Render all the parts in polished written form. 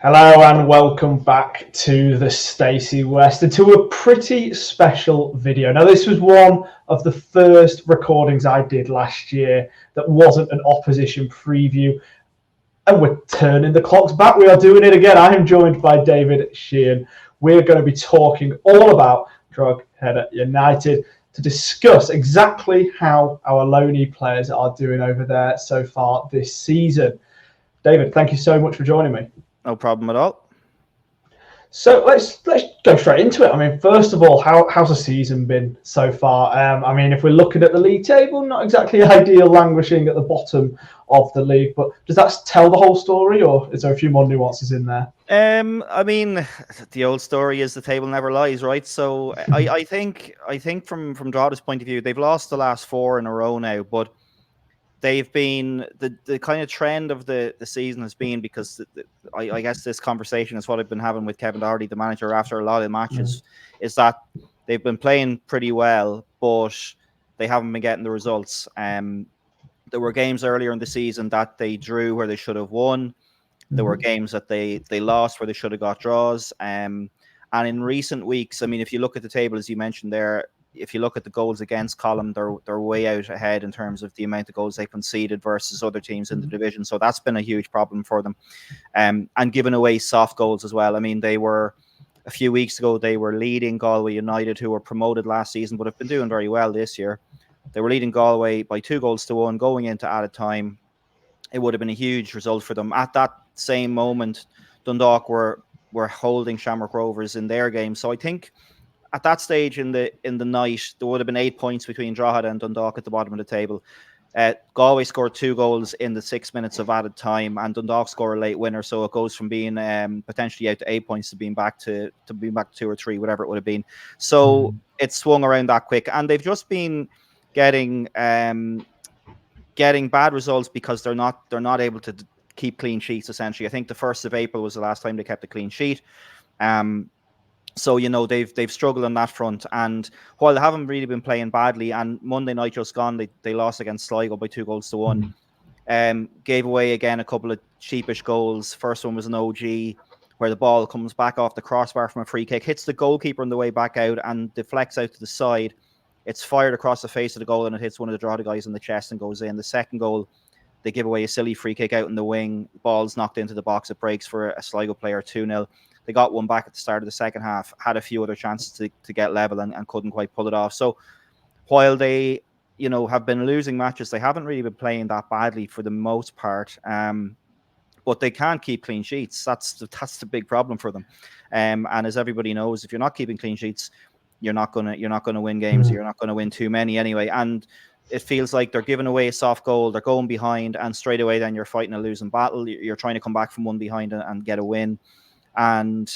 Hello and welcome back to the Stacey West and to a pretty special video. Now, this was one of the first recordings I did last year that wasn't an opposition preview, and we're turning the clocks back. We are doing it again. I am joined by David Sheehan. We're going to be talking all about Drogheda United to discuss exactly how our loanee players are doing over there so far this season. David, thank you so much for joining me. No problem at all. So let's go straight into it. I mean, first of all, how's the season been so far? I mean, if we're looking at the league table, not exactly ideal, languishing at the bottom of the league. But does that tell the whole story, or is there a few more nuances in there? I mean, the old story is the table never lies, right? So I think from Drogheda's point of view, they've lost the last 4 in a row now, but they've been the kind of trend of the season has been, because I guess this conversation is what I've been having with Kevin Doherty, the manager, after a lot of matches, is that they've been playing pretty well, but they haven't been getting the results. There were games earlier in the season that they drew where they should have won. There were games that they lost where they should have got draws. And in recent weeks, I mean, if you look at the table, as you mentioned there, if you look at the goals against column, they're way out ahead in terms of the amount of goals they conceded versus other teams in the division. So that's been a huge problem for them. And giving away soft goals as well. I mean, they were, a few weeks ago, they were leading Galway United, who were promoted last season, but have been doing very well this year. They were leading Galway by 2-1 going into added time. It would have been a huge result for them. At that same moment, Dundalk were holding Shamrock Rovers in their game. So I think at that stage in the night, there would have been 8 points between Drogheda and Dundalk at the bottom of the table. Galway scored 2 goals in the 6 minutes of added time, and Dundalk scored a late winner. So it goes from being potentially out to 8 points to being back to 2 or 3, whatever it would have been. So it swung around that quick, and they've just been getting bad results because they're not able to keep clean sheets. Essentially, I think the 1st of April was the last time they kept a clean sheet. So, you know, they've struggled on that front. And while they haven't really been playing badly, and Monday night just gone, they lost against Sligo by 2-1. Gave away again a couple of cheapish goals. First one was an OG where the ball comes back off the crossbar from a free kick, hits the goalkeeper on the way back out and deflects out to the side. It's fired across the face of the goal and it hits one of the Drogheda guys in the chest and goes in. The second goal, they give away a silly free kick out in the wing. Ball's knocked into the box. It breaks for a Sligo player, 2-0. They got one back at the start of the second half, had a few other chances to get level and couldn't quite pull it off. So while they, you know, have been losing matches, they haven't really been playing that badly for the most part. But they can't keep clean sheets. That's the big problem for them. And as everybody knows, if you're not keeping clean sheets, you're not gonna win games. You're not gonna win too many anyway. And it feels like they're giving away a soft goal, they're going behind, and straight away then you're fighting a losing battle. You're trying to come back from one behind and get a win. And,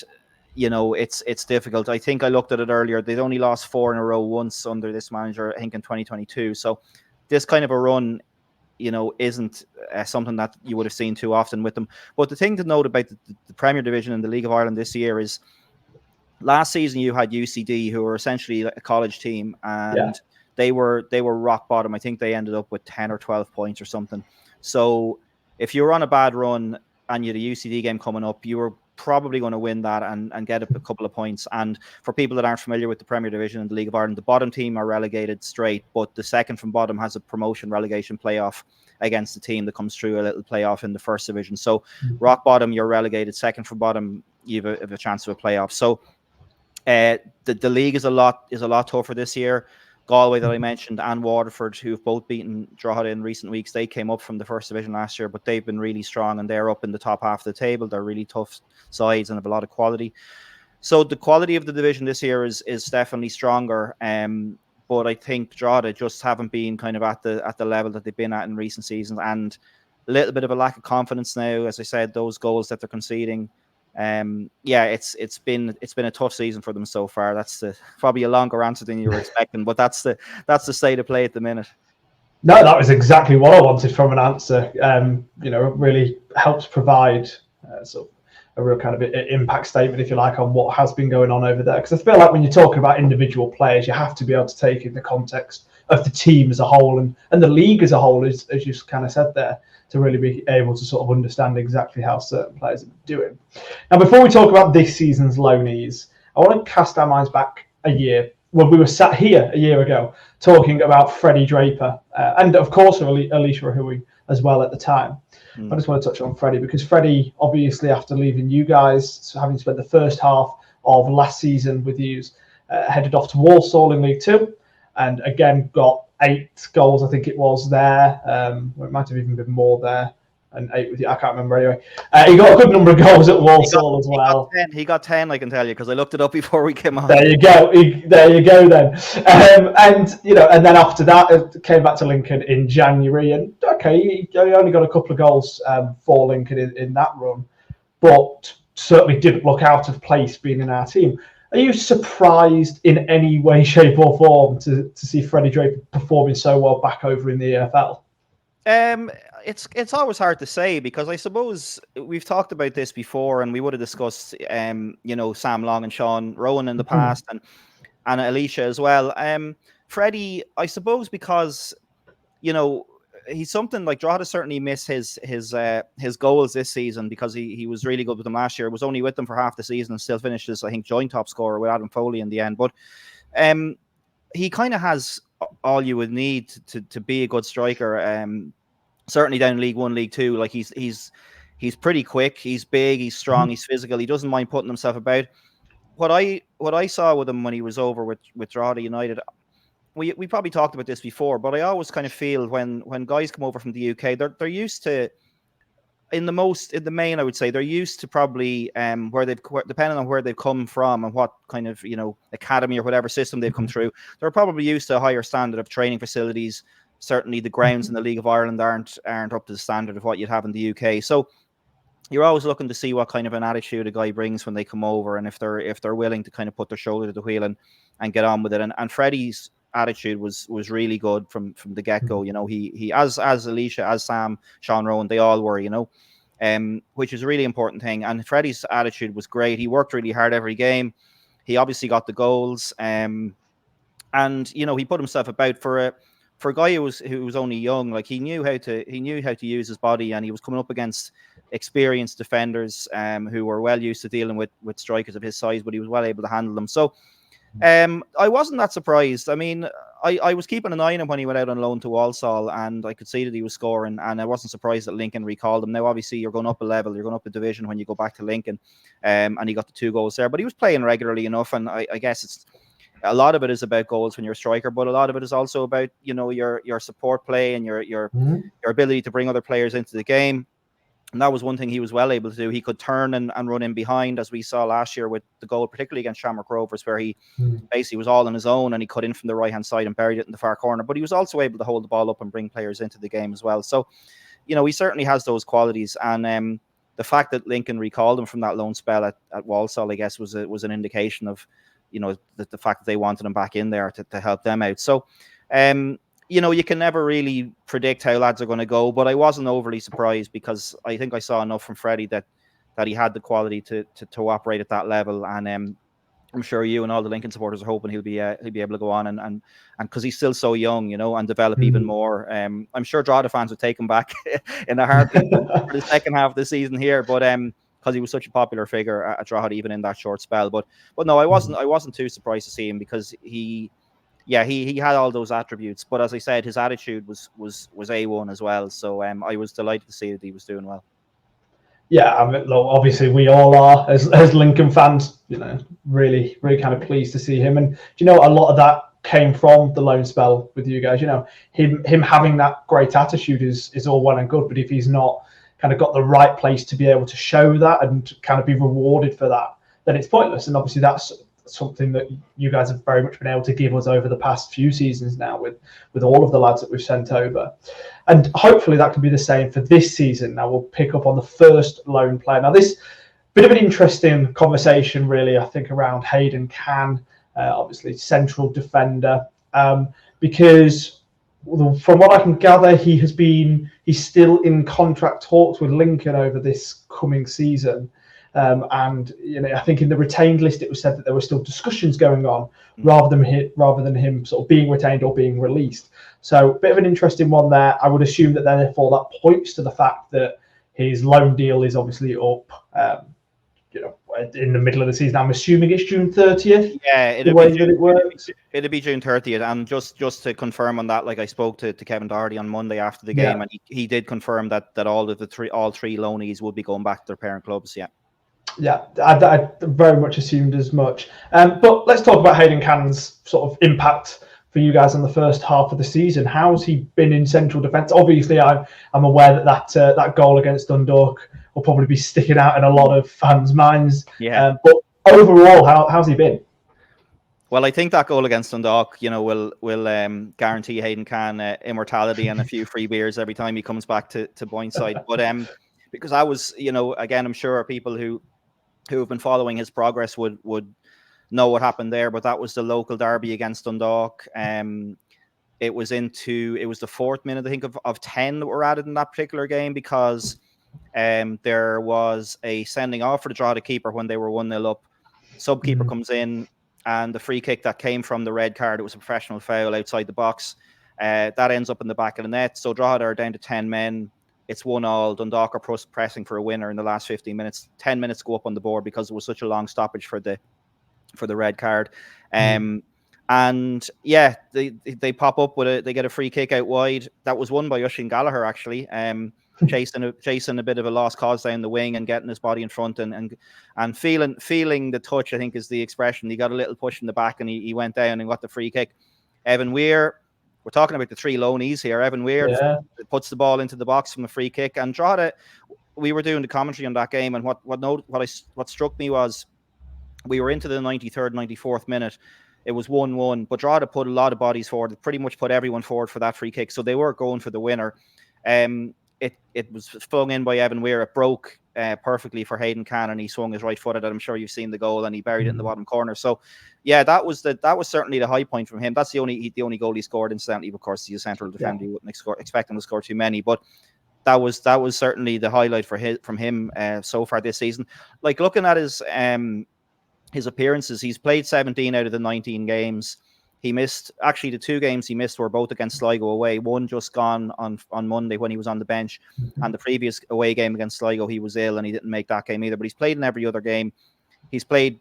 you know, it's difficult. I think I looked at it earlier. They'd only lost 4 in a row once under this manager, I think in 2022. So this kind of a run, you know, isn't something that you would have seen too often with them. But the thing to note about the Premier Division and the League of Ireland this year is last season you had UCD, who were essentially a college team, and they were rock bottom. I think they ended up with 10 or 12 points or something. So if you were on a bad run and you had a UCD game coming up, you were probably going to win that and get a couple of points. And for people that aren't familiar with the Premier Division and the League of Ireland, the bottom team are relegated straight, but the second from bottom has a promotion relegation playoff against the team that comes through a little playoff in the first division. So rock bottom, you're relegated. Second from bottom, you have a chance of a playoff. So the league is a lot tougher this year. Galway that I mentioned and Waterford, who've both beaten Drogheda in recent weeks, they came up from the first division last year, but they've been really strong and they're up in the top half of the table. They're really tough sides and have a lot of quality. So the quality of the division this year is definitely stronger. But I think Drogheda just haven't been kind of at the level that they've been at in recent seasons, and a little bit of a lack of confidence now. As I said, those goals that they're conceding. It's been a tough season for them so far. That's probably a longer answer than you were expecting, but that's the state of play at the minute. No, that was exactly what I wanted from an answer. You know, it really helps provide sort of a real kind of impact statement, if you like, on what has been going on over there. Because I feel like when you're talking about individual players, you have to be able to take in the context of the team as a whole and the league as a whole, as you kind of said there, to really be able to sort of understand exactly how certain players are doing. Now, before we talk about this season's loanees, I want to cast our minds back a year when we were sat here a year ago talking about Freddie Draper and, of course, Alicia Rahui as well at the time. I just want to touch on Freddie because Freddie, obviously, after leaving you guys, so having spent the first half of last season with you, headed off to Walsall in League Two, and again got 8 goals, I think it was there. It might have even been more there, and 8 with you. I can't remember anyway. He got a good number of goals at Walsall as well. He got 10, I can tell you, because I looked it up before we came on. There you go. There you go then. And you know, and then after that, it came back to Lincoln in January, and okay, he only got a couple of goals for Lincoln in that run, but certainly didn't look out of place being in our team. Are you surprised in any way, shape, or form to see Freddie Draper performing so well back over in the EFL? It's always hard to say because I suppose we've talked about this before, and we would have discussed, you know, Sam Long and Sean Rowan in the past, and Alicia as well. Freddie, I suppose, because you know he's something like Drogheda certainly missed his goals this season because he was really good with them last year. Was only with them for half the season and still finished as, I think, joint top scorer with Adam Foley in the end. But he kind of has all you would need to be a good striker. Certainly down in League One, League Two, like he's pretty quick, he's big, he's strong, he's physical, he doesn't mind putting himself about. What I saw with him when he was over with Drogheda United, we probably talked about this before, but I always kind of feel when guys come over from the UK, they're used to, in the main, I would say they're used to probably depending on where they've come from and what kind of, you know, academy or whatever system they've come through, they're probably used to a higher standard of training facilities. Certainly the grounds in the League of Ireland aren't up to the standard of what you'd have in the UK. So you're always looking to see what kind of an attitude a guy brings when they come over, and if they're willing to kind of put their shoulder to the wheel and get on with it. And Freddie's attitude was really good from the get-go. You know, he as Alicia, as Sam, Sean Rowan, they all were, you know, which is a really important thing. And Freddie's attitude was great. He worked really hard every game. He obviously got the goals, and you know, he put himself about for a guy who was only young. Like he knew how to use his body, and he was coming up against experienced defenders who were well used to dealing with strikers of his size, but he was well able to handle them. So I wasn't that surprised. I mean, I was keeping an eye on him when he went out on loan to Walsall, and I could see that he was scoring, and I wasn't surprised that Lincoln recalled him. Now, obviously, you're going up a level, you're going up a division when you go back to Lincoln, and he got the 2 goals there, but he was playing regularly enough, and I guess it's a lot of it is about goals when you're a striker, but a lot of it is also about, you know, your support play and your ability to bring other players into the game. And that was one thing he was well able to do. He could turn and run in behind, as we saw last year with the goal, particularly against Shamrock Rovers, where he basically was all on his own and he cut in from the right-hand side and buried it in the far corner. But he was also able to hold the ball up and bring players into the game as well. So, you know, he certainly has those qualities. And the fact that Lincoln recalled him from that loan spell at Walsall, I guess, was an indication of, you know, the fact that they wanted him back in there to help them out. So, you know, you can never really predict how lads are going to go, but I wasn't overly surprised because I think I saw enough from Freddie that he had the quality to operate at that level. And I'm sure you and all the Lincoln supporters are hoping he'll be able to go on and because he's still so young, you know, and develop even more. I'm sure Drogheda fans would take him back in a heartbeat for the second half of the season here, but because he was such a popular figure at Drogheda even in that short spell. But no, I wasn't too surprised to see him because he had all those attributes, but as I said, his attitude was A1 as well. So I was delighted to see that he was doing well. Yeah, I mean, look, obviously we all are as Lincoln fans. You know, really kind of pleased to see him. And do you know, a lot of that came from the loan spell with you guys. You know, him having that great attitude is all well and good, but if he's not kind of got the right place to be able to show that and kind of be rewarded for that, then it's pointless. And obviously that's something that you guys have very much been able to give us over the past few seasons now with all of the lads that we've sent over. And hopefully that can be the same for this season. Now we'll pick up on the first loan player. Now this bit of an interesting conversation really, I think, around Hayden Cann, obviously central defender, because from what I can gather, he's still in contract talks with Lincoln over this coming season. And I think in the retained list it was said that there were still discussions going on rather than him sort of being retained or being released. So a bit of an interesting one there. I would assume that therefore that points to the fact that his loan deal is obviously up. In the middle of the season. I'm assuming it's June 30th. Yeah, it'd be June 30th. And just to confirm on that, like I spoke to Kevin Doherty on Monday after the game, and he did confirm that all three loanees would be going back to their parent clubs. Yeah, I very much assumed as much. But let's talk about Hayden Cannon's sort of impact for you guys in the first half of the season. How's he been in central defence? Obviously, I'm aware that goal against Dundalk will probably be sticking out in a lot of fans' minds. Yeah. But overall, how's he been? Well, I think that goal against Dundalk, will guarantee Hayden Cann immortality and a few free beers every time he comes back to Boyneside. But because I was, again, I'm sure people who have been following his progress would know what happened there. But that was the local derby against Dundalk. It was the fourth minute, I think, of 10 that were added in that particular game because there was a sending off for the Drogheda keeper when they were 1-0 up. Sub-keeper comes in, and the free kick that came from the red card, it was a professional foul outside the box. That ends up in the back of the net. So Drogheda are down to 10 men. It's 1-1. Dundalk are pressing for a winner in the last 15 minutes. 10 minutes go up on the board because it was such a long stoppage for the red card. And yeah, they pop up with they get a free kick out wide. That was won by Oisin Gallagher, actually. Chasing a bit of a lost cause down the wing and getting his body in front and feeling the touch, I think is the expression. He got a little push in the back and he went down and got the free kick. Evan Weir, we're talking about the three loanees here. Evan Weir puts the ball into the box from the free kick. And Drogheda, we were doing the commentary on that game, and what struck me was we were into the 93rd, 94th minute. It was 1-1, but Drogheda put a lot of bodies forward, pretty much put everyone forward for that free kick. So they were going for the winner. It was flung in by Evan Weir. It broke perfectly for Hayden Cann, and he swung his right foot at it. I'm sure you've seen the goal, and he buried it in the bottom corner. So, yeah, that was certainly the high point from him. That's the only goal he scored. Incidentally, of course, he's a central defender. You wouldn't expect him to score too many, but that was certainly the highlight from him so far this season. Like looking at his appearances, he's played 17 out of the 19 games. He missed, actually, the two games he missed were both against Sligo away. One just gone on Monday when he was on the bench, and the previous away game against Sligo, he was ill and he didn't make that game either. But he's played in every other game. He's played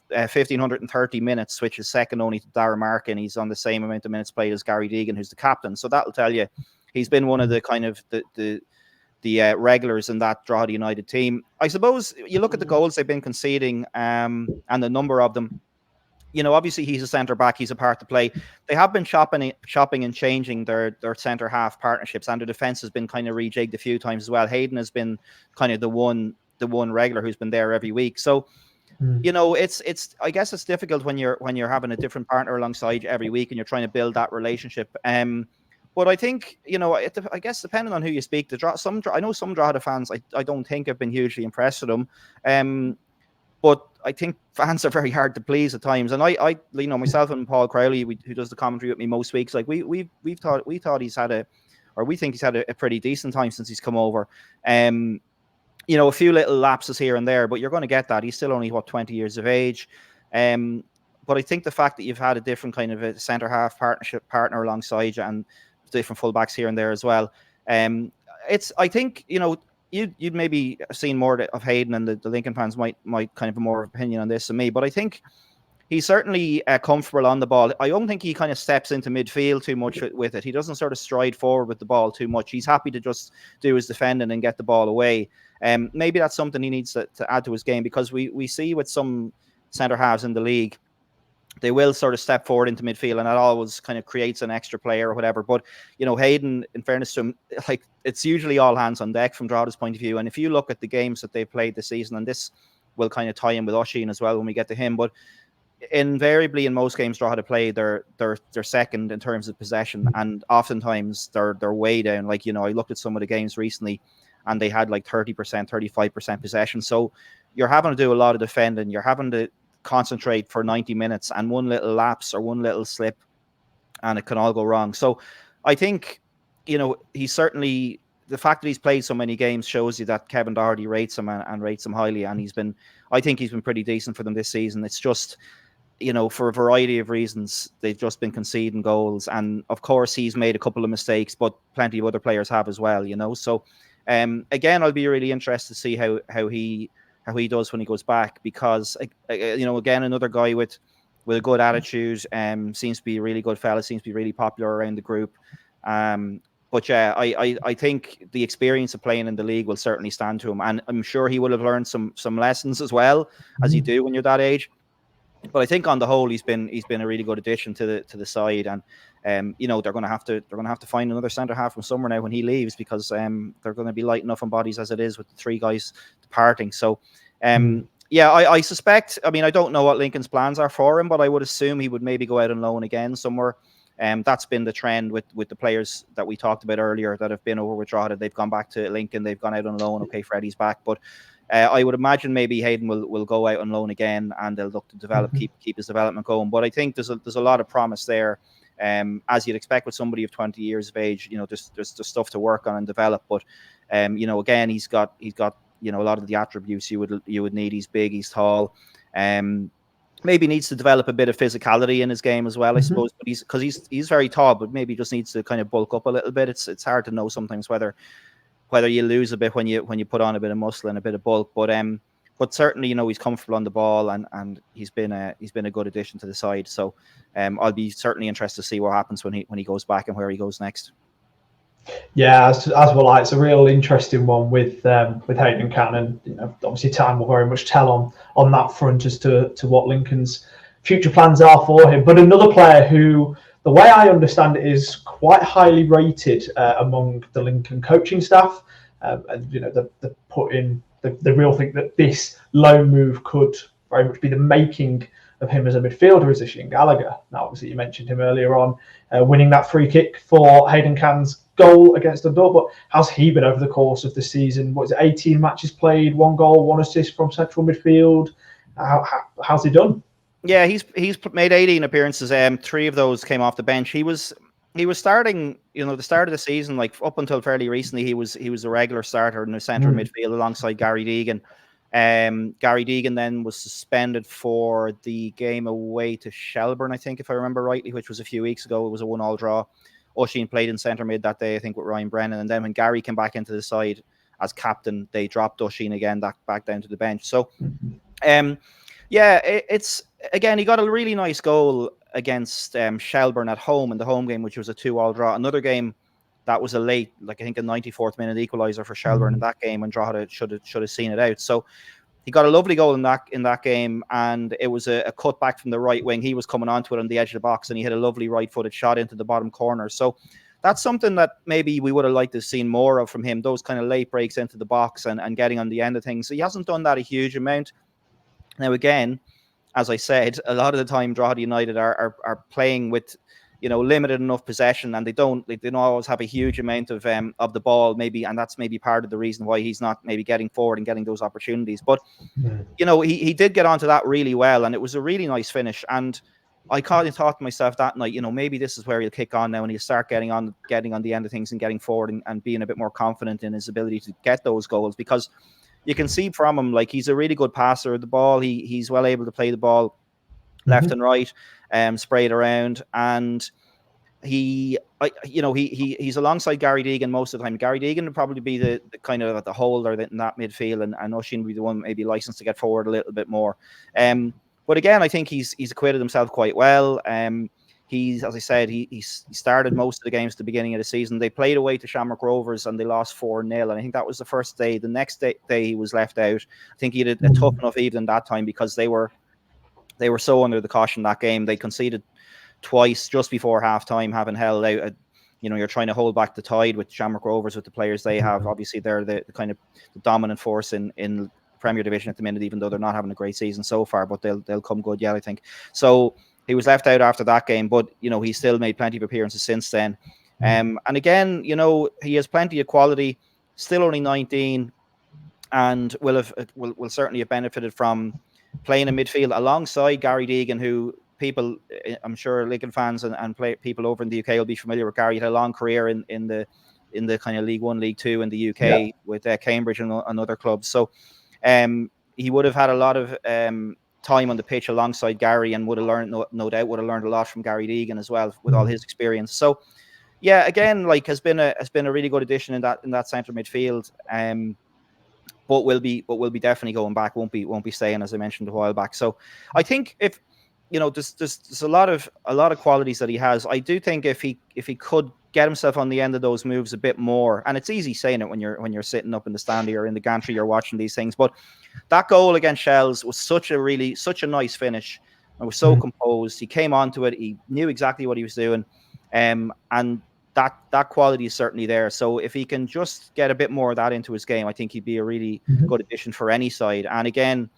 1,530 minutes, which is second only to Darragh Markin. He's on the same amount of minutes played as Gary Deegan, who's the captain. So that'll tell you he's been one of the kind of the regulars in that Drogheda United team. I suppose you look at the goals they've been conceding and the number of them. Obviously he's a centre back. He's a part to play. They have been shopping and changing their centre half partnerships, and the defence has been kind of rejigged a few times as well. Hayden has been kind of the one regular who's been there every week. So, it's I guess it's difficult when you're having a different partner alongside you every week and you're trying to build that relationship. But I think, I guess depending on who you speak to, I know some Drogheda fans, I don't think have been hugely impressed with them. But I think fans are very hard to please at times. And I myself and Paul Crowley, who does the commentary with me most weeks, like we thought he's had we think he's had a pretty decent time since he's come over. A few little lapses here and there, but you're going to get that. He's still only 20 years of age. But I think the fact that you've had a different kind of a centre half partner alongside you and different fullbacks here and there as well. I think, you'd maybe seen more of Hayden, and the Lincoln fans might kind of have more opinion on this than me, but I think he's certainly comfortable on the ball. I don't think he kind of steps into midfield too much with it. He doesn't sort of stride forward with the ball too much. He's happy to just do his defending and get the ball away. Maybe that's something he needs to add to his game, because we see with some centre halves in the league, they will sort of step forward into midfield, and that always kind of creates an extra player or whatever. But, Hayden, in fairness to him, like, it's usually all hands on deck from Drogheda's point of view. And if you look at the games that they've played this season, and this will kind of tie in with Oisin as well when we get to him, but invariably in most games Drogheda play, they're second in terms of possession, and oftentimes they're way down. Like, I looked at some of the games recently and they had like 30%, 35% possession. So you're having to do a lot of defending. You're having to concentrate for 90 minutes, and one little lapse or one little slip and it can all go wrong. So I think, he's certainly, the fact that he's played so many games shows you that Kevin Doherty rates him and rates him highly. And I think he's been pretty decent for them this season. It's just, for a variety of reasons, they've just been conceding goals. And of course, he's made a couple of mistakes, but plenty of other players have as well, So, again, I'll be really interested to see how he does when he goes back, because, again, another guy with a good attitude, seems to be a really good fella, seems to be really popular around the group. But yeah, I think the experience of playing in the league will certainly stand to him, and I'm sure he will have learned some lessons as well, as you do when you're that age. But I think on the whole, he's been a really good addition to the side, and they're going to have to find another centre half from somewhere now when he leaves, because they're going to be light enough on bodies as it is with the three guys departing. So yeah, I suspect. I mean, I don't know what Lincoln's plans are for him, but I would assume he would maybe go out on loan again somewhere. That's been the trend with the players that we talked about earlier that have been over with Drogheda. They've gone back to Lincoln. They've gone out on loan. Okay, Freddie's back, but I would imagine maybe Hayden will go out on loan again, and they'll look to develop, keep his development going. But I think there's a lot of promise there, as you'd expect with somebody of 20 years of age. There's stuff to work on and develop. But again, he's got a lot of the attributes you would need. He's big, he's tall. Maybe needs to develop a bit of physicality in his game as well, I suppose. But he's very tall, but maybe just needs to kind of bulk up a little bit. It's hard to know sometimes whether you lose a bit when you put on a bit of muscle and a bit of bulk. But certainly, he's comfortable on the ball, and he's been a good addition to the side. So I'll be certainly interested to see what happens when he goes back and where he goes next. Yeah, as well, it's a real interesting one with Hayden Cannon. Obviously, time will very much tell on that front as to what Lincoln's future plans are for him. But another player who, the way I understand it, is quite highly rated among the Lincoln coaching staff, and they put in the real thing that this loan move could very much be the making of him as a midfielder, is Shane Gallagher. Now, obviously, you mentioned him earlier on, winning that free kick for Hayden Cannon's goal against Dundalk. But how's he been over the course of the season? What is it, 18 matches played, 1 goal, 1 assist from central midfield? How's he done? Yeah, he's made 18 appearances. 3 of those came off the bench. He was starting, the start of the season, like up until fairly recently, he was a regular starter in the centre midfield alongside Gary Deegan. Gary Deegan then was suspended for the game away to Shelburne, I think, if I remember rightly, which was a few weeks ago. It was a 1-1 draw. Oshin played in centre mid that day, I think, with Ryan Brennan. And then when Gary came back into the side as captain, they dropped Oshin again back down to the bench. So, yeah, it's again, he got a really nice goal against Shelburne at home in the home game, which was a 2-2 draw. Another game that was a late, like I think a 94th minute equaliser for Shelburne in that game when Drogheda should have seen it out. So he got a lovely goal in that game, and it was a cut back from the right wing. He was coming onto it on the edge of the box, and he hit a lovely right-footed shot into the bottom corner. So that's something that maybe we would have liked to have seen more of from him, those kind of late breaks into the box and getting on the end of things. So he hasn't done that a huge amount. Now, again, as I said, a lot of the time Drogheda United are playing with limited enough possession, and they don't always have a huge amount of the ball, maybe, and that's maybe part of the reason why he's not maybe getting forward and getting those opportunities. But he did get onto that really well, and it was a really nice finish. And I kind of thought to myself that night, maybe this is where he'll kick on now, and he'll start getting on the end of things and getting forward and being a bit more confident in his ability to get those goals, because you can see from him, like, he's a really good passer of the ball. He's well able to play the ball left and right, spray it around, and he's alongside Gary Deegan most of the time. Gary Deegan would probably be the kind of the holder in that midfield, and Oshin would be the one maybe licensed to get forward a little bit more. But again, I think he's acquitted himself quite well. As I said, he started most of the games at the beginning of the season. They played away to Shamrock Rovers and they lost 4-0. And I think that was the first day. The next day he was left out. I think he had a tough enough evening that time because they were so under the caution that game. They conceded twice just before halftime, having held out. You're trying to hold back the tide with Shamrock Rovers with the players they have. Obviously, they're the kind of the dominant force in Premier Division at the minute, even though they're not having a great season so far. But they'll come good, yeah, I think. So he was left out after that game, but he still made plenty of appearances since then. And again, he has plenty of quality. Still only 19, and will certainly have benefited from playing in midfield alongside Gary Deegan, who people, I'm sure Lincoln fans and people over in the UK will be familiar with Gary. He had a long career in the kind of League One, League Two in the UK with Cambridge and other clubs. So he would have had a lot of time on the pitch alongside Gary, and would have learned, no doubt, would have learned a lot from Gary Deegan as well with all his experience. So yeah, again, like has been a really good addition in that centre midfield. But will be definitely going back. Won't be staying, as I mentioned a while back. So I think if there's a lot of qualities that he has. I do think if he could get himself on the end of those moves a bit more, and it's easy saying it when you're sitting up in the stand or in the gantry, you're watching these things. But that goal against Shells was such a nice finish. And was so composed. He came onto it. He knew exactly what he was doing, and that quality is certainly there. So if he can just get a bit more of that into his game, I think he'd be a really good addition for any side. And again,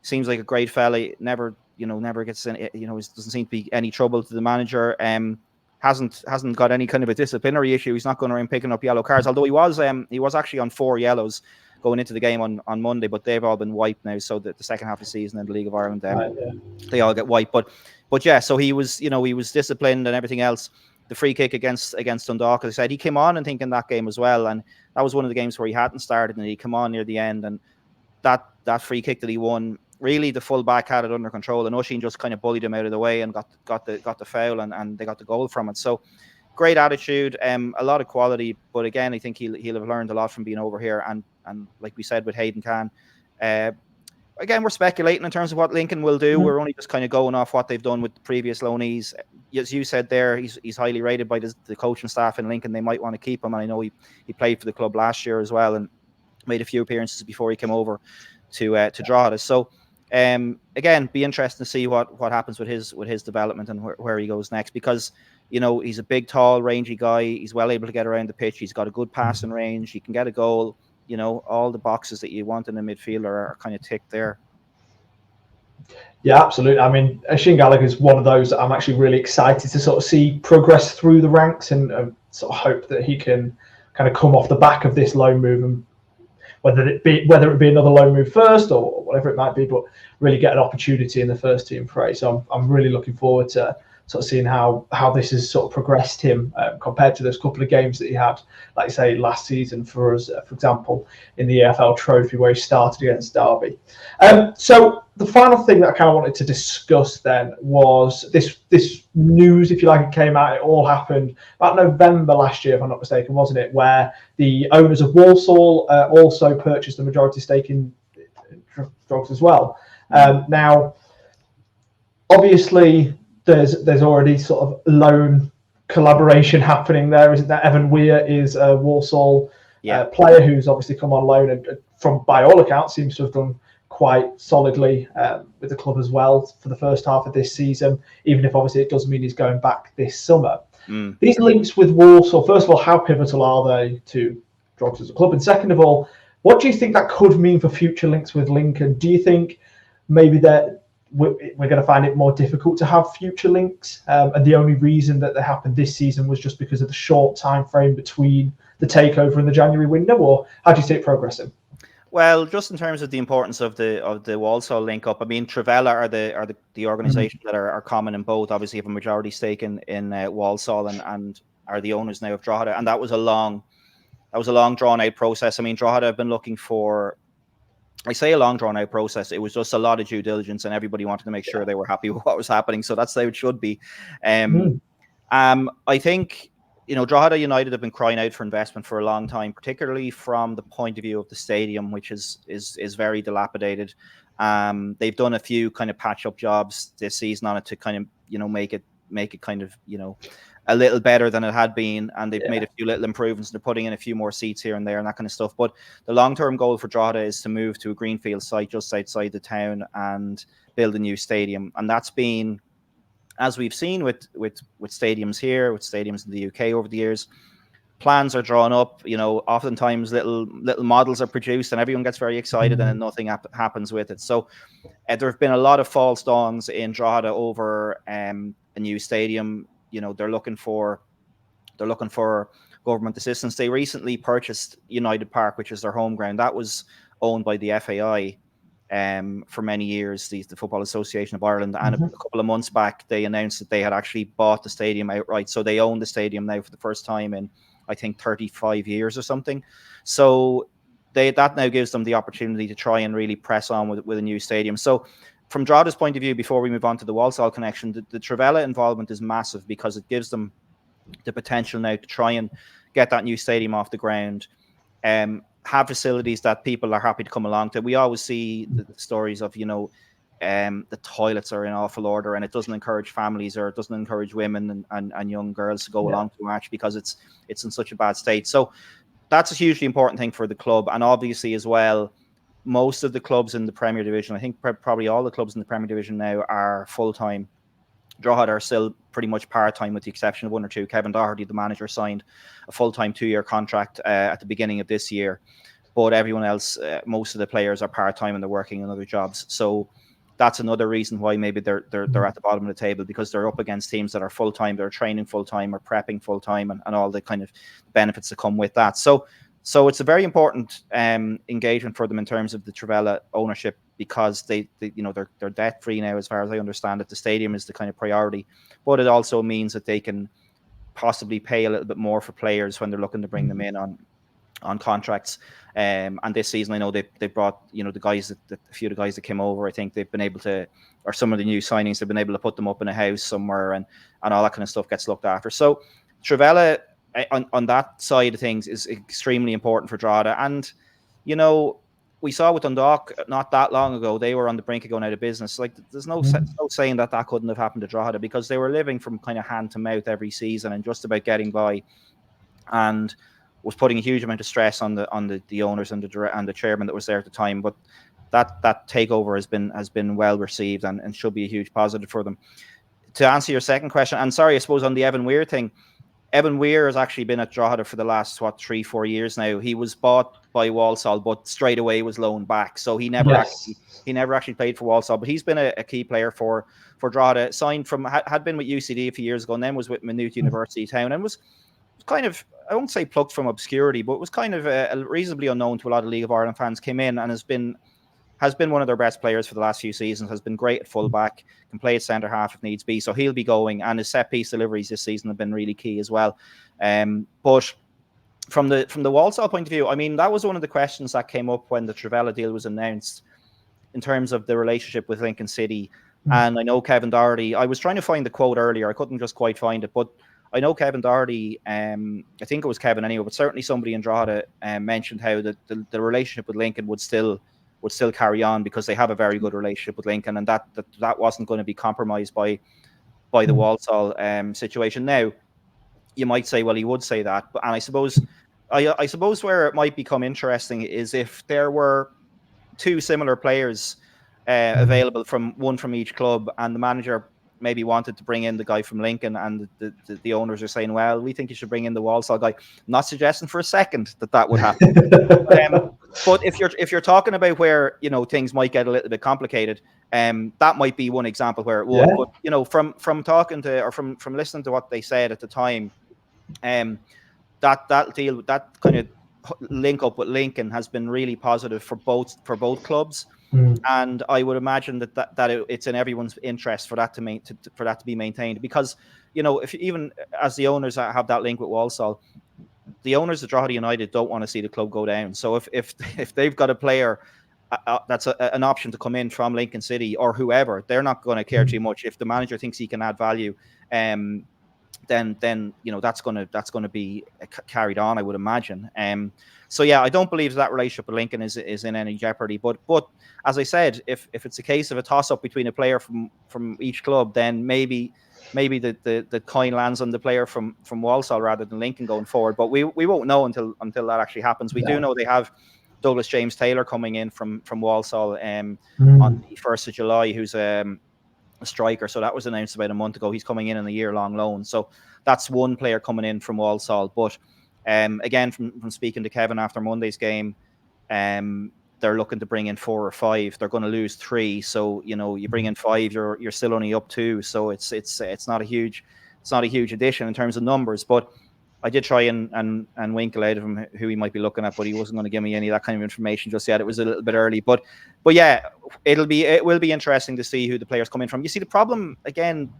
seems like a great fella. Never gets in, doesn't seem to be any trouble to the manager. Hasn't got any kind of a disciplinary issue. He's not going around picking up yellow cards. Although he was actually on 4 yellows going into the game on Monday, but they've all been wiped now. So the second half of the season in the League of Ireland, they all get wiped. But yeah, so he was disciplined and everything else. The free kick against Dundalk, as I said, he came on, I think, in that game as well, and that was one of the games where he hadn't started and he came on near the end, and that free kick that he won, really the full back had it under control, and Oisin just kind of bullied him out of the way and got the foul, and they got the goal from it. So great attitude, a lot of quality, but again, I think he'll have learned a lot from being over here, and like we said with Hayden Khan, again, we're speculating in terms of what Lincoln will do. We're only just kind of going off what they've done with the previous loanees. As you said there, he's highly rated by the coaching staff in Lincoln. They might want to keep him, and I know he played for the club last year as well and made a few appearances before he came over to Drogheda. So again, be interesting to see what happens with his development and where he goes next, because he's a big, tall, rangy guy. He's well able to get around the pitch. He's got a good passing range. He can get a goal. All the boxes that you want in a midfielder are kind of ticked there. Yeah, absolutely. I mean, Shane Gallagher is one of those that I'm actually really excited to sort of see progress through the ranks, and sort of hope that he can kind of come off the back of this loan move, and whether it be another loan move first or whatever it might be, but really get an opportunity in the first team fray. So I'm really looking forward to sort of seeing how this has sort of progressed him compared to those couple of games that he had, like I say, last season for us, for example, in the EFL Trophy where he started against Derby. So the final thing that I kind of wanted to discuss then was this news, if you like. It came out, it all happened about November last year, if I'm not mistaken, wasn't it? Where the owners of Walsall also purchased a majority stake in Drogs as well. Now, obviously, there's already sort of loan collaboration happening there, isn't there? Evan Weir is a Walsall player who's obviously come on loan, and from by all accounts seems to have done quite solidly with the club as well for the first half of this season, even if obviously it does mean he's going back this summer. These links with Walsall, first of all, how pivotal are they to Drogs as a club? And second of all, what do you think that could mean for future links with Lincoln? Do you think maybe that we're going to find it more difficult to have future links, and the only reason that they happened this season was just because of the short time frame between the takeover and the January window, or how do you see it progressing? Well, just in terms of the importance of the Walsall link up, I mean, Trevella are the organisations that are common in both. Obviously, have a majority stake in Walsall and are the owners now of Drogheda, and that was a long drawn out process. I mean, Drogheda have been looking for, I say a long drawn out process. It was just a lot of due diligence, and everybody wanted to make sure they were happy with what was happening. So that's how it should be. I think, Drogheda United have been crying out for investment for a long time, particularly from the point of view of the stadium, which is very dilapidated. They've done a few kind of patch up jobs this season on it to kind of, make it kind of, a little better than it had been, and they've made a few little improvements. They're putting in a few more seats here and there and that kind of stuff. But the long-term goal for Drogheda is to move to a greenfield site just outside the town and build a new stadium. And that's been, as we've seen with stadiums here, with stadiums in the UK over the years, plans are drawn up. Oftentimes little models are produced, and everyone gets very excited, and then nothing happens with it. So there have been a lot of false dawns in Drogheda over a new stadium. They're looking for government assistance. They recently purchased United Park, which is their home ground. That was owned by the FAI. for many years, the Football Association of Ireland. And a couple of months back, they announced that they had actually bought the stadium outright. So they own the stadium now for the first time in, I think, 35 years or something. So that now gives them the opportunity to try and really press on with a new stadium. So from Drogheda's point of view, before we move on to the Walsall connection, the Trevella involvement is massive because it gives them the potential now to try and get that new stadium off the ground, have facilities that people are happy to come along to. We always see the stories of, the toilets are in awful order, and it doesn't encourage families, or it doesn't encourage women and young girls to go along to a match because it's in such a bad state. So that's a hugely important thing for the club. And obviously as well, most of the clubs in the Premier Division, I think probably all the clubs in the Premier Division now, are full-time. Drogheda are still pretty much part-time with the exception of one or two. Kevin Doherty, the manager, signed a full-time 2-year contract at the beginning of this year. But everyone else, most of the players are part-time and they're working in other jobs. So that's another reason why maybe they're at the bottom of the table, because they're up against teams that are full-time, they're training full-time or prepping full-time, and all the kind of benefits that come with that. So it's a very important engagement for them in terms of the Trevella ownership, because they're debt free now, as far as I understand it. The stadium is the kind of priority, but it also means that they can possibly pay a little bit more for players when they're looking to bring them in on contracts. And this season, I know they brought the guys a few of the guys that came over. I think they've been able to, or some of the new signings, they've been able to put them up in a house somewhere, and all that kind of stuff gets looked after. So Trevella on that side of things is extremely important for Drogheda. And we saw with Dundalk not that long ago, they were on the brink of going out of business. Like, there's no saying that couldn't have happened to Drogheda, because they were living from kind of hand to mouth every season and just about getting by, and was putting a huge amount of stress on the owners and the chairman that was there at the time. But that takeover has been well received and should be a huge positive for them. To answer your second question, and sorry, I suppose on the Evan Weir thing, Evan Weir has actually been at Drogheda for the last 3-4 years now. He was bought by Walsall, but straight away was loaned back. So he never actually played for Walsall, but he's been a key player for Drogheda. Signed from had been with UCD a few years ago, and then was with Maynooth University Town, and was kind of, I won't say plucked from obscurity, but was kind of reasonably unknown to a lot of League of Ireland fans. Came in and has been one of their best players for the last few seasons. Has been great at fullback, can play at centre half if needs be. So he'll be going, and his set piece deliveries this season have been really key as well. But from the Walsall point of view, I mean, that was one of the questions that came up when the Trevella deal was announced, in terms of the relationship with Lincoln City. And I know Kevin Doherty, I was trying to find the quote earlier, I couldn't just quite find it, but I know Kevin Doherty, I think it was Kevin anyway, but certainly somebody in Drogheda mentioned how the relationship with Lincoln would still carry on, because they have a very good relationship with Lincoln, and that wasn't going to be compromised by the Walsall situation. Now, you might say, well, he would say that, and I suppose where it might become interesting is if there were two similar players available, one from each club, and the manager maybe wanted to bring in the guy from Lincoln, and the owners are saying, well, we think you should bring in the Walsall guy. I'm not suggesting for a second that would happen. But if you're talking about where things might get a little bit complicated, that might be one example where it would. Yeah. But from talking to, or from listening to what they said at the time, that deal, that kind of link up with Lincoln has been really positive for both clubs. And I would imagine that it's in everyone's interest for that to be maintained, because if even as the owners have that link with Walsall, the owners of Drogheda United don't want to see the club go down. So if they've got a player that's an option to come in from Lincoln City or whoever, they're not going to care too much. If the manager thinks he can add value, then that's going to be carried on, I would imagine. So yeah, I don't believe that relationship with Lincoln is in any jeopardy. But as I said, if it's a case of a toss up between a player from each club, then maybe the coin lands on the player from Walsall rather than Lincoln going forward. But we won't know until that actually happens. We do know they have Douglas James Taylor coming in from Walsall on the 1st of July, who's a striker. So that was announced about a month ago. He's coming in on a year-long loan. So that's one player coming in from Walsall. But again, from speaking to Kevin after Monday's game, they're looking to bring in 4 or 5. They're going to lose 3. So you bring in 5, you're still only up 2. So it's not a huge addition in terms of numbers. But I did try and winkle out of him who he might be looking at, but he wasn't going to give me any of that kind of information just yet. It was a little bit early, but yeah, it will be interesting to see who the players come in from. You see, the problem again,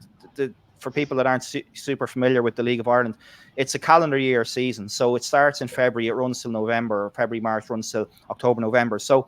for people that aren't super familiar with the League of Ireland, it's a calendar year season, so it starts in February, it runs till November, February, March, runs till October, November. So,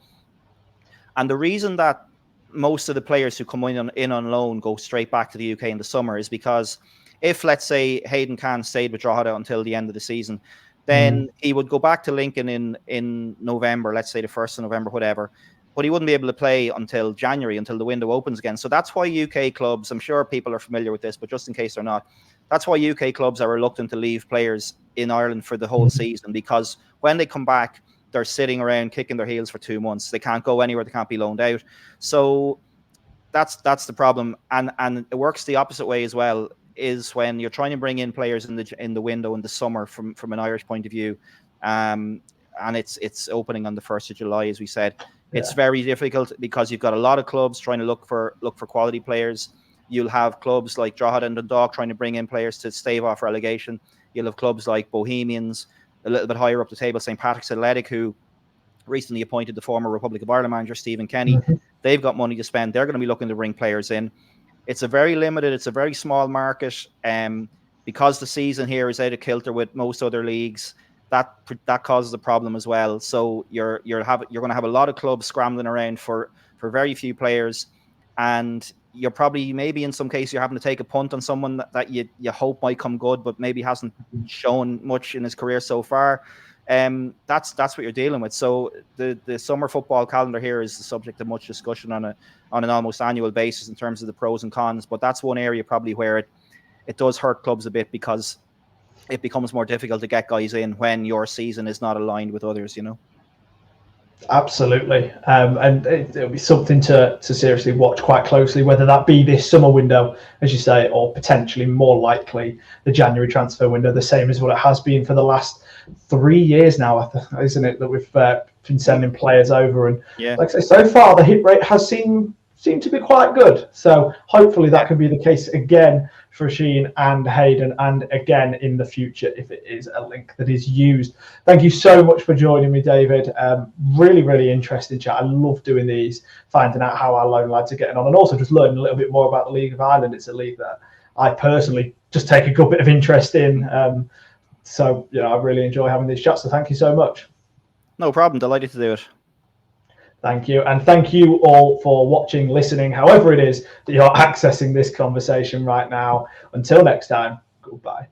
and the reason that most of the players who come in on loan go straight back to the UK in the summer is because if, let's say, Hayden Can stayed with Drogheda until the end of the season, then he would go back to Lincoln in November, let's say the 1st of November, whatever, but he wouldn't be able to play until January, until the window opens again. So that's why UK clubs, I'm sure people are familiar with this, but just in case they're not, that's why UK clubs are reluctant to leave players in Ireland for the whole season, because when they come back, they're sitting around kicking their heels for 2 months. They can't go anywhere. They can't be loaned out. So that's the problem. And it works the opposite way as well, is when you're trying to bring in players in the window in the summer from an Irish point of view. And it's opening on the 1st of July, as we said. It's very difficult because you've got a lot of clubs trying to look for quality players. You'll have clubs like Drogheda and Dundalk trying to bring in players to stave off relegation. You'll have clubs like Bohemians, a little bit higher up the table, St. Patrick's Athletic, who recently appointed the former Republic of Ireland manager, Stephen Kenny. They've got money to spend. They're going to be looking to bring players in. It's a very limited, it's a very small market. Because the season here is out of kilter with most other leagues, that causes a problem as well. So you're going to have a lot of clubs scrambling around for very few players, and you're probably, maybe in some cases, you're having to take a punt on someone that you hope might come good, but maybe hasn't shown much in his career so far. That's what you're dealing with. So the summer football calendar here is the subject of much discussion on an almost annual basis in terms of the pros and cons. But that's one area probably where it does hurt clubs a bit, because it becomes more difficult to get guys in when your season is not aligned with others, you know. Absolutely. And it'll be something to seriously watch quite closely, whether that be this summer window, as you say, or potentially more likely the January transfer window, the same as what it has been for the last 3 years now, isn't it, that we've been sending players over. And like I say, so far the hit rate has seemed to be quite good. So hopefully that could be the case again for Sheehan and Hayden, and again in the future if it is a link that is used. Thank you so much for joining me, David. Really, really interesting chat. I love doing these, finding out how our loan lads are getting on, and also just learning a little bit more about the League of Ireland. It's a league that I personally just take a good bit of interest in. So, I really enjoy having these chats. So thank you so much. No problem. Delighted to do it. Thank you. And thank you all for watching, listening, however it is that you're accessing this conversation right now. Until next time, goodbye.